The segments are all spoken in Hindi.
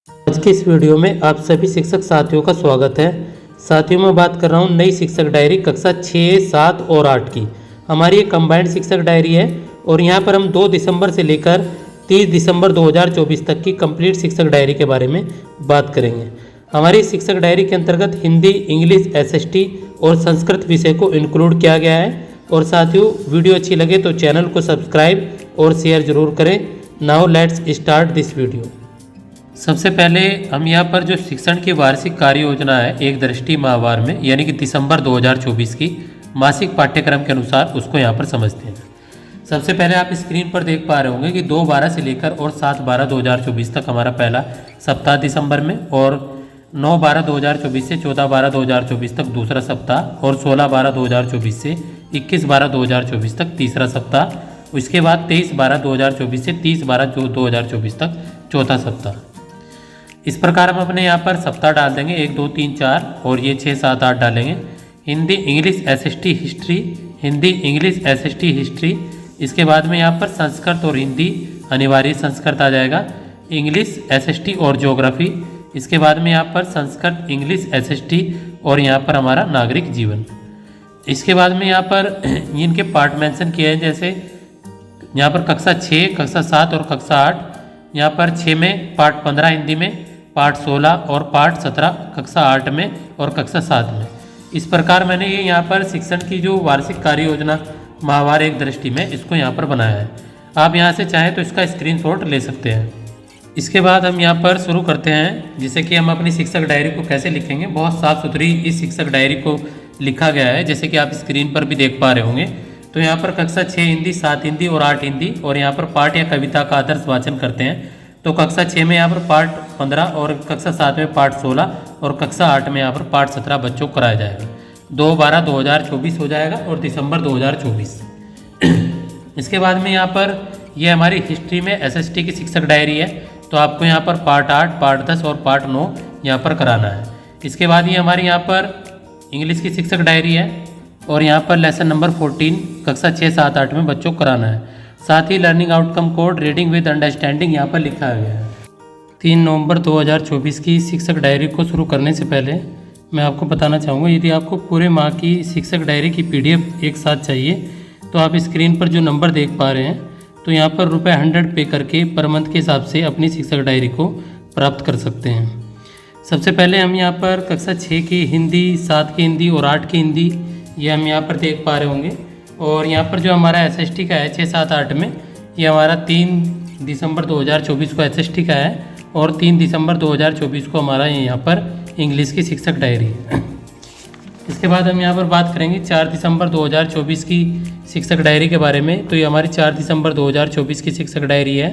आज की इस वीडियो में आप सभी शिक्षक साथियों का स्वागत है। साथियों, मैं बात कर रहा हूँ नई शिक्षक डायरी कक्षा 6, 7 और 8 की। हमारी ये कंबाइंड शिक्षक डायरी है और यहाँ पर हम 2 दिसंबर से लेकर 30 दिसंबर 2024 तक की कंप्लीट शिक्षक डायरी के बारे में बात करेंगे। हमारी शिक्षक डायरी के अंतर्गत हिंदी, इंग्लिश, एसएसटी और संस्कृत विषय को इंक्लूड किया गया है। और साथियों, वीडियो अच्छी लगे तो चैनल को सब्सक्राइब और शेयर जरूर करें। Now let's start this video. सबसे पहले हम यहाँ पर जो शिक्षण की वार्षिक कार्य योजना है एक दृष्टि माहवार में, यानी कि दिसंबर 2024 की मासिक पाठ्यक्रम के अनुसार उसको यहाँ पर समझते हैं। सबसे पहले आप स्क्रीन पर देख पा रहे होंगे कि 2/12 से लेकर और 7/12/2024 तक हमारा पहला सप्ताह दिसंबर में, और 9/12/2024 से 14/12/2024 तक दूसरा सप्ताह, और 16/12/2024 से 21/12/2024 तक तीसरा सप्ताह। उसके बाद 23/12/2024 से 30/12/2024 तक चौथा सप्ताह। इस प्रकार हम अपने यहाँ पर सप्ताह डाल देंगे 1 2 3 4 और ये 6 7 8 डालेंगे। Hindi, English, SST, history, Hindi, English, SST, history. इसके बाद में यहाँ पर संस्कृत और हिंदी अनिवार्य संस्कृत आ जाएगा। इंग्लिश, एसएसटी और ज्योग्राफी। इसके बाद में यहाँ पर संस्कृत, इंग्लिश, एसएसटी और यहाँ पर हमारा नागरिक जीवन। इसके बाद में यहाँ पर इनके पार्ट मेंशन किए हैं, जैसे यहाँ पर कक्षा 6, कक्षा 7 और कक्षा 8। यहाँ पर 6 में पार्ट 15 हिंदी में, पार्ट 16 और पार्ट 17 कक्षा 8 में और कक्षा 7 में। इस प्रकार मैंने ये यहाँ पर शिक्षण की जो वार्षिक कार्य योजना माहवार एक दृष्टि में इसको यहाँ पर बनाया है। आप यहाँ से चाहें तो इसका स्क्रीनशॉट ले सकते हैं। इसके बाद हम यहाँ पर शुरू करते हैं, जिससे कि हम अपनी शिक्षक डायरी को कैसे लिखेंगे। बहुत साफ़ सुथरी इस शिक्षक डायरी को लिखा गया है, जैसे कि आप स्क्रीन पर भी देख पा रहे होंगे। तो यहाँ पर कक्षा 6 हिंदी, 7 हिंदी और 8 हिंदी, और यहाँ पर पाठ या कविता का आदर्श वाचन करते हैं। तो कक्षा 6 में यहाँ पर पाठ 15 और कक्षा 7 में पाठ 16 और कक्षा 8 में यहाँ पर पाठ 17 बच्चों को कराया जाएगा। 2/12/2024 हो जाएगा और दिसंबर 2024। इसके बाद में यहाँ पर ये हमारी हिस्ट्री में एसएसटी की शिक्षक डायरी है। तो आपको यहाँ पर पार्ट 8, पार्ट 10 और पार्ट 9 यहाँ पर कराना है। इसके बाद ये हमारी यहाँ पर इंग्लिश की शिक्षक डायरी है और यहाँ पर लेसन नंबर 14 कक्षा 6, 7, 8 में बच्चों को कराना है। साथ ही learning outcome code reading with understanding यहाँ पर लिखा गया है। 3 नवंबर 2024 की शिक्षक डायरी को शुरू करने से पहले मैं आपको बताना चाहूँगा, यदि आपको पूरे माह की शिक्षक डायरी की PDF एक साथ चाहिए तो आप स्क्रीन पर जो नंबर देख पा रहे हैं, तो यहाँ पर ₹100 पे करके पर मंथ के हिसाब से अपनी शिक्षक डायरी को प्राप्त कर सकते हैं। सबसे पहले हम यहाँ पर कक्षा 6 की हिंदी, 7 की हिंदी और 8 की हिंदी ये हम यहाँ पर देख पा रहे होंगे। और यहाँ पर जो हमारा एसएसटी का है 6, 7, 8 में, ये हमारा 3 दिसंबर 2024 को एसएसटी का है और 3 दिसंबर 2024 को हमारा यहाँ पर इंग्लिश की शिक्षक डायरी है। इसके बाद हम यहाँ पर बात करेंगे 4 दिसंबर 2024 की शिक्षक डायरी के बारे में। तो ये हमारी 4 दिसंबर 2024 की शिक्षक डायरी है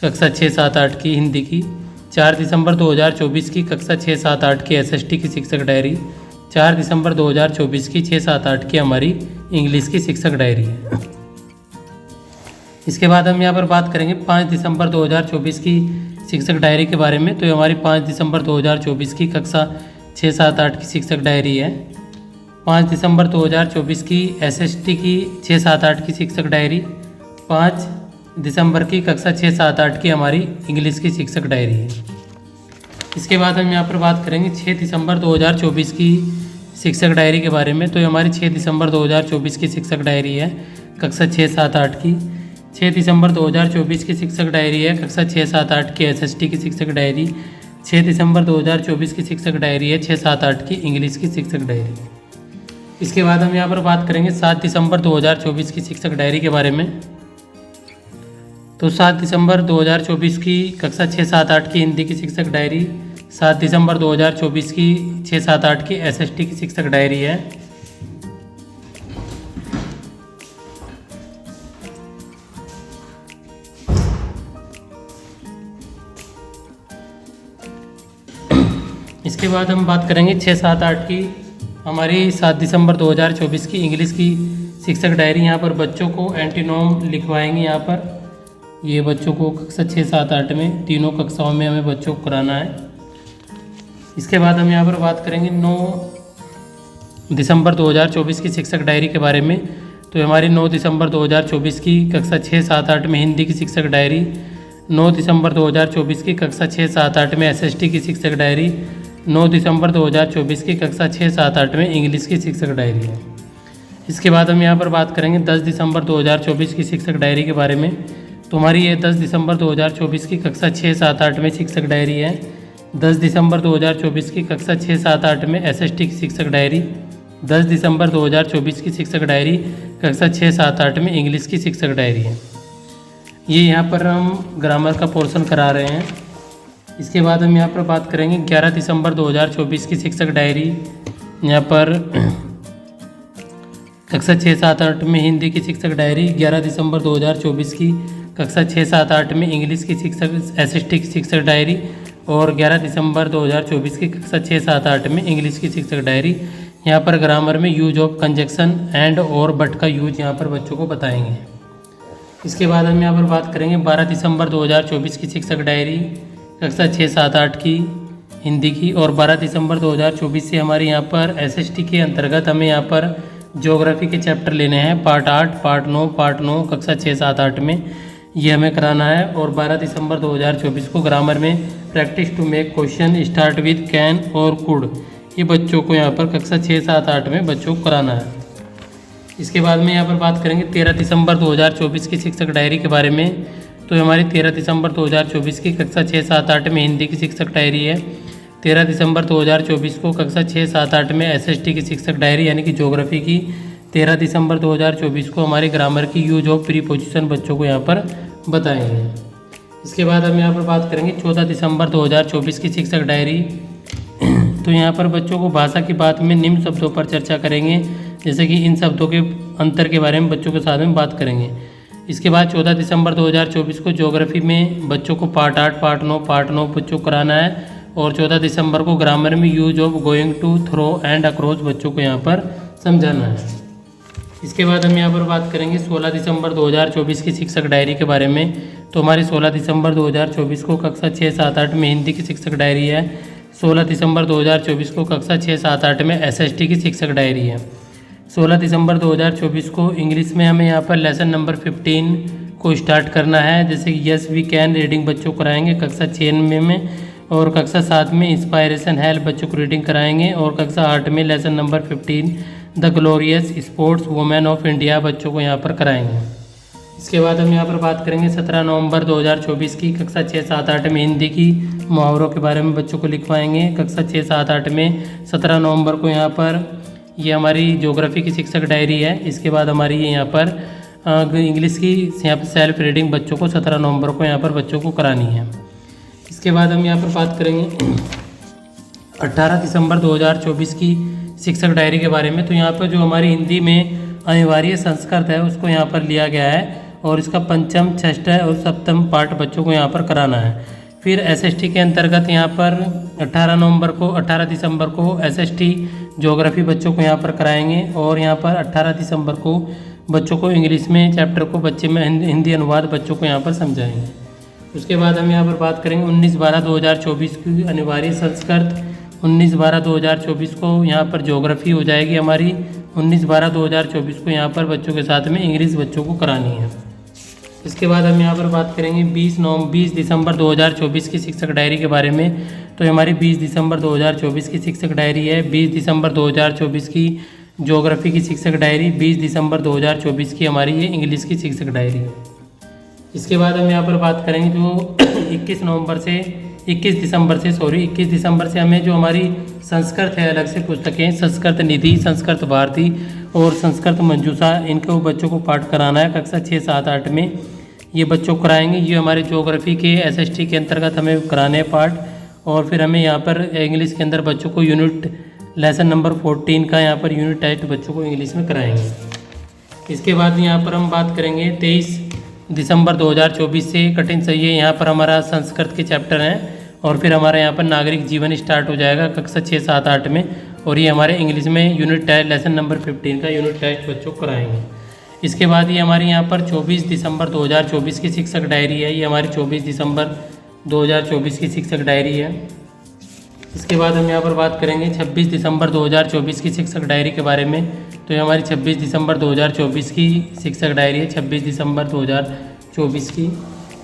कक्षा 6, 7, 8 की हिंदी की। 4 दिसंबर 2024 की कक्षा 6, 7, 8 की एसएसटी की शिक्षक डायरी। 4 दिसंबर 2024 की 6, 7, 8 की हमारी इंग्लिश की शिक्षक डायरी है। इसके बाद हम यहाँ पर बात करेंगे 5 दिसंबर 2024 की शिक्षक डायरी के बारे में। तो ये हमारी 5 दिसंबर 2024 की कक्षा 6, 7, 8 की शिक्षक डायरी है। 5 दिसंबर 2024 की एसएसटी की 6, 7, 8 की शिक्षक डायरी। 5 दिसंबर की कक्षा 6, 7, 8 की हमारी इंग्लिश की शिक्षक डायरी है। इसके बाद हम यहाँ पर बात करेंगे 6 दिसंबर 2024 की शिक्षक डायरी के बारे में। तो ये हमारी 6 दिसंबर 2024 की शिक्षक डायरी है कक्षा 6, 7, 8 की। 6 दिसंबर 2024 की शिक्षक डायरी है कक्षा 6, 7, 8 की एसएसटी की शिक्षक डायरी। 6 दिसंबर 2024 की शिक्षक डायरी है 6, 7, 8 की इंग्लिश की शिक्षक डायरी। इसके बाद हम यहाँ पर बात करेंगे 7 दिसंबर 2024 की शिक्षक डायरी के बारे में। तो 7 दिसंबर 2024 की कक्षा 6, 7, 8 की हिंदी की शिक्षक डायरी। 7 दिसंबर 2024 की 6, 7, 8 की एसएसटी की शिक्षक डायरी है। इसके बाद हम बात करेंगे 6, 7, 8 की हमारी 7 दिसंबर 2024 की इंग्लिश की शिक्षक डायरी। यहाँ पर बच्चों को एंटीनोम लिखवाएंगे। यहाँ पर ये बच्चों को कक्षा 6, 7, 8 में तीनों कक्षाओं में हमें बच्चों को कराना है। इसके बाद हम यहाँ पर बात करेंगे 9 दिसंबर 2024 की शिक्षक डायरी के बारे में। तो हमारी 9 दिसंबर 2024 की कक्षा 6, 7, 8 में हिंदी की शिक्षक डायरी। 9 दिसंबर 2024 की कक्षा 6, 7, 8 में एसएसटी की शिक्षक डायरी। 9 दिसंबर 2024 की कक्षा 6, 7, 8 में इंग्लिश की शिक्षक डायरी है। इसके बाद हम यहाँ पर बात करेंगे 10 दिसंबर 2024 की शिक्षक डायरी के बारे में। तो हमारी ये 10 दिसंबर 2024 की कक्षा 6, 7, 8 में शिक्षक डायरी है। 10 दिसंबर 2024 की कक्षा 6, 7, 8 में एसएसटी की शिक्षक डायरी। 10 दिसंबर 2024 की शिक्षक डायरी कक्षा 6, 7, 8 में इंग्लिश की शिक्षक डायरी है। ये यहाँ पर हम ग्रामर का पोर्शन करा रहे हैं। इसके बाद हम यहाँ पर बात करेंगे 11 दिसंबर 2024 की शिक्षक डायरी। यहाँ पर कक्षा 6, 7, 8 में हिंदी की शिक्षक डायरी। 11 दिसंबर 2024 की कक्षा 6, 7, 8 में इंग्लिश की शिक्षक एसएसटी की शिक्षक डायरी। और 11 दिसंबर 2024 की कक्षा 6, 7, 8 में इंग्लिश की शिक्षक डायरी। यहाँ पर ग्रामर में यूज ऑफ कंजक्शन एंड और बट का यूज यहाँ पर बच्चों को बताएंगे। इसके बाद हम यहाँ पर बात करेंगे 12 दिसंबर 2024 की शिक्षक डायरी कक्षा 6, 7, 8 की हिंदी की। और 12 दिसंबर 2024 से हमारे यहाँ पर एसएसटी के अंतर्गत हमें यहाँ पर ज्योग्राफी के चैप्टर लेने हैं, पार्ट 8, पार्ट 9 कक्षा 6, 7, 8 में ये हमें कराना है। और 12 दिसंबर 2024 को ग्रामर में practice to make question start with can और कुड, ये बच्चों को यहाँ पर कक्षा 6, 7, 8 में बच्चों को कराना है। इसके बाद में यहाँ पर बात करेंगे 13 दिसंबर 2024 की शिक्षक डायरी के बारे में। तो हमारी 13 दिसंबर 2024 की कक्षा 6, 7, 8 में हिंदी की शिक्षक डायरी है। 13 दिसंबर 2024 को कक्षा 6, 7, 8 में एसएसटी की शिक्षक डायरी यानी कि ज्योग्राफी की। 13 दिसंबर 2024 को हमारे ग्रामर की यूज ऑफ प्रीपोजिशन बच्चों को यहाँ पर बताएंगे। इसके बाद हम यहाँ पर बात करेंगे 14 दिसंबर 2024 की शिक्षक डायरी। तो यहाँ पर बच्चों को भाषा की बात में निम्न शब्दों पर चर्चा करेंगे, जैसे कि इन शब्दों के अंतर के बारे में बच्चों के साथ में बात करेंगे। इसके बाद 14 दिसंबर 2024 को ज्योग्राफी में बच्चों को पार्ट 8, पार्ट 9 बच्चों को कराना है। और 14 दिसंबर को ग्रामर में use of going to, throw and across बच्चों को यहाँ पर समझाना है। इसके बाद हम यहाँ पर बात करेंगे 16 दिसंबर 2024 की शिक्षक डायरी के बारे में। तो हमारी 16 दिसंबर 2024 को कक्षा 6, 7, 8 में हिंदी की शिक्षक डायरी है। 16 दिसंबर 2024 को कक्षा 6, 7, 8 में एसएसटी की शिक्षक डायरी है। 16 दिसंबर 2024 को इंग्लिश में हमें यहाँ पर लेसन नंबर 15 को स्टार्ट करना है, जैसे कि यस वी कैन रीडिंग बच्चों को कराएंगे कक्षा 6 में। और कक्षा 7 में इंस्पायरेशन हेल्प बच्चों को रीडिंग कराएंगे। और कक्षा 8 में lesson number 15 the glorious sports women of India बच्चों को यहाँ पर कराएंगे। इसके बाद हम यहाँ पर बात करेंगे 17 नवंबर 2024 की कक्षा 6, 7, 8 में हिंदी की मुहावरों के बारे में बच्चों को लिखवाएंगे। कक्षा 6, 7, 8 में 17 नवंबर को यहाँ पर ये हमारी ज्योग्राफी की शिक्षक डायरी है। इसके बाद हमारी यहाँ पर इंग्लिश की यहाँ पर सेल्फ रीडिंग बच्चों को 17 नवंबर को यहाँ पर बच्चों को करानी है। इसके बाद हम यहाँ पर बात करेंगे 18 दिसंबर 2024 की शिक्षक डायरी के बारे में। तो यहाँ पर जो हमारी हिंदी में अनिवार्य संस्कृत है उसको यहाँ पर लिया गया है और इसका पंचम, छठ और सप्तम पाठ बच्चों को यहाँ पर कराना है। फिर एसएसटी के अंतर्गत यहाँ पर 18 दिसंबर को एसएसटी ज्योग्राफी बच्चों को यहाँ पर कराएंगे। और यहाँ पर 18 दिसंबर को बच्चों को इंग्लिश में चैप्टर को बच्चे में हिंदी अनुवाद बच्चों को यहाँ पर समझाएंगे। उसके बाद हम यहाँ पर बात करेंगे 19/12/2024 की अनिवार्य संस्कृत। 19/12/2024 को यहाँ पर ज्योग्राफी हो जाएगी हमारी। 19/12/2024 को यहाँ पर बच्चों के साथ में इंग्लिश बच्चों को करानी है। इसके बाद हम यहाँ पर बात करेंगे 20 दिसंबर 2024 की शिक्षक डायरी के बारे में। तो हमारी 20 दिसंबर 2024 की शिक्षक डायरी है। 20 दिसंबर 2024 की ज्योग्राफी की शिक्षक डायरी, 20 दिसंबर 2024 की हमारी ये इंग्लिश की शिक्षक डायरी है। इसके बाद हम यहाँ पर बात करेंगे जो 21 दिसंबर से हमें जो हमारी संस्कृत है अलग से पुस्तकें, संस्कृत निधि, संस्कृत भारती और संस्कृत मंजूषा, इनको बच्चों को पाठ कराना है कक्षा 6, 7, 8 में ये बच्चों को कराएंगे। ये हमारे ज्योग्राफी के एसएसटी के अंतर्गत हमें कराने हैं पाठ। और फिर हमें यहाँ पर इंग्लिश के अंदर बच्चों को यूनिट लेसन नंबर 14 का यहाँ पर यूनिट टेस्ट बच्चों को इंग्लिश में कराएंगे। इसके बाद यहाँ पर हम बात करेंगे 23 दिसंबर 2024 से कठिन सही है, यहाँ पर हमारा संस्कृत के चैप्टर हैं। और फिर हमारे यहाँ पर नागरिक जीवन स्टार्ट हो जाएगा कक्षा 6, 7, 8 में। और ये हमारे इंग्लिश में यूनिट टेस्ट लेसन नंबर 15 का यूनिट टेस्ट बच्चों को कराएंगे। इसके बाद ये हमारी यहाँ पर 24 दिसंबर 2024 की शिक्षक डायरी है। ये हमारी 24 दिसंबर 2024 की शिक्षक डायरी है। इसके बाद हम यहाँ पर बात करेंगे 26 दिसंबर 2024 की शिक्षक डायरी के बारे में। तो ये हमारी 26 दिसंबर 2024 की शिक्षक डायरी है, 26 दिसंबर 2024 की।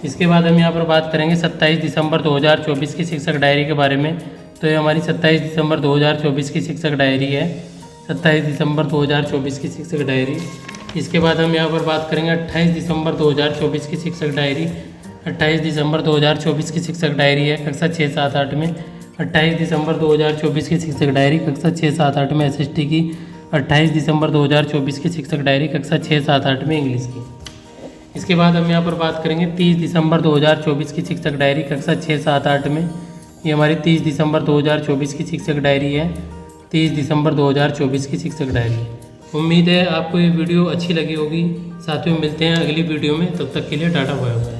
इसके बाद हम यहाँ पर बात करेंगे 27 दिसंबर 2024 की शिक्षक डायरी के बारे में। तो ये हमारी 27 दिसंबर 2024 की शिक्षक डायरी है, 27 दिसंबर 2024 की शिक्षक डायरी। इसके बाद हम यहाँ पर बात करेंगे 28 दिसंबर 2024 की शिक्षक डायरी। 28 दिसंबर 2024 की शिक्षक डायरी है कक्षा 6, 7, 8 में। 28 दिसंबर 2024 की शिक्षक डायरी कक्षा 6, 7, 8 में SST की। 28 दिसंबर 2024 की शिक्षक डायरी कक्षा 6, 7, 8 में इंग्लिश की। इसके बाद हम यहाँ पर बात करेंगे 30 दिसंबर 2024 की शिक्षक डायरी कक्षा 6, 7, 8 में। ये हमारी 30 दिसंबर 2024 की शिक्षक डायरी है, 30 दिसंबर 2024 की शिक्षक डायरी। उम्मीद है आपको ये वीडियो अच्छी लगी होगी। साथियों मिलते हैं अगली वीडियो में, तब तक के लिए टाटा बाय बाय।